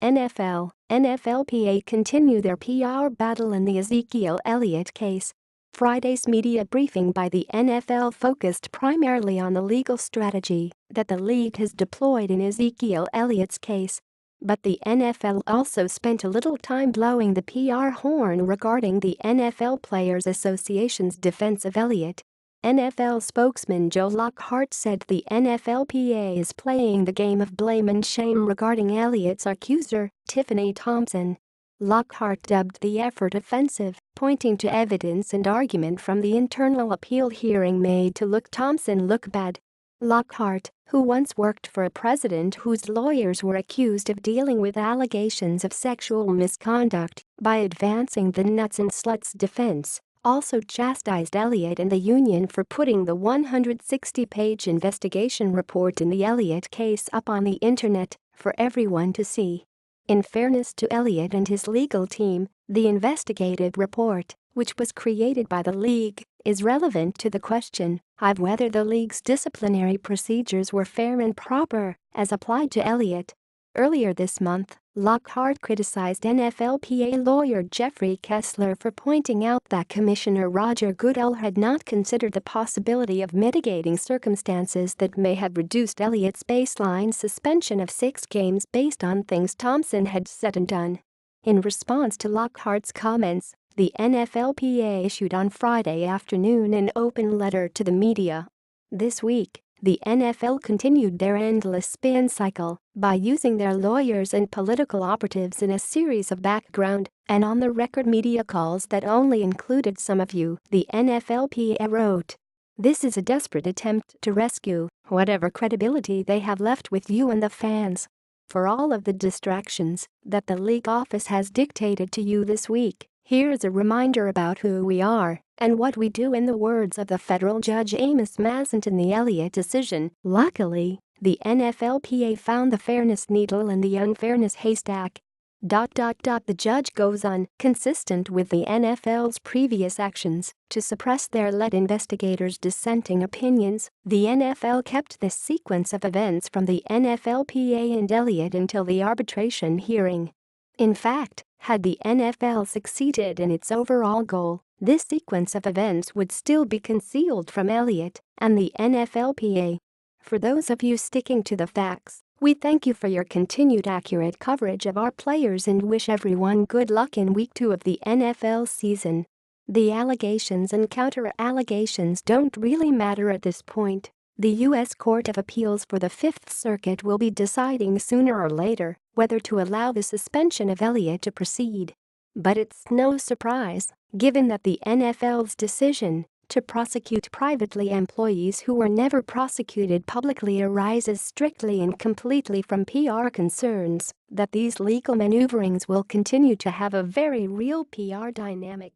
NFLPA continue their PR battle in the Ezekiel Elliott case. Friday's media briefing by the NFL focused primarily on the legal strategy that the league has deployed in Ezekiel Elliott's case. But the NFL also spent a little time blowing the PR horn regarding the NFL Players Association's defense of Elliott. NFL spokesman Joe Lockhart said the NFLPA is playing the game of blame and shame regarding Elliott's accuser, Tiffany Thompson. Lockhart dubbed the effort offensive, pointing to evidence and argument from the internal appeal hearing made to Thompson look bad. Lockhart, who once worked for a president whose lawyers were accused of dealing with allegations of sexual misconduct by advancing the nuts and sluts defense, also chastised Elliott and the union for putting the 160-page investigation report in the Elliott case up on the internet for everyone to see. In fairness to Elliott and his legal team, the investigative report, which was created by the league, is relevant to the question of whether the league's disciplinary procedures were fair and proper as applied to Elliott. Earlier this month, Lockhart criticized NFLPA lawyer Jeffrey Kessler for pointing out that Commissioner Roger Goodell had not considered the possibility of mitigating circumstances that may have reduced Elliott's baseline suspension of 6 games based on things Thompson had said and done. In response to Lockhart's comments, the NFLPA issued on Friday afternoon an open letter to the media. This week, the NFL continued their endless spin cycle by using their lawyers and political operatives in a series of background and on-the-record media calls that only included some of you, the NFLPA wrote. This is a desperate attempt to rescue whatever credibility they have left with you and the fans. For all of the distractions that the league office has dictated to you this week, here's a reminder about who we are and what we do in the words of the federal judge Amos Mazant in the Elliott decision. Luckily, the NFLPA found the fairness needle in the unfairness haystack. The judge goes on, consistent with the NFL's previous actions to suppress their lead investigators' dissenting opinions, the NFL kept this sequence of events from the NFLPA and Elliott until the arbitration hearing. In fact, had the NFL succeeded in its overall goal, this sequence of events would still be concealed from Elliott and the NFLPA. For those of you sticking to the facts, we thank you for your continued accurate coverage of our players and wish everyone good luck in Week 2 of the NFL season. The allegations and counter-allegations don't really matter at this point. The U.S. Court of Appeals for the Fifth Circuit will be deciding sooner or later whether to allow the suspension of Elliott to proceed. But it's no surprise, given that the NFL's decision to prosecute privately employees who were never prosecuted publicly arises strictly and completely from PR concerns that these legal maneuverings will continue to have a very real PR dynamic.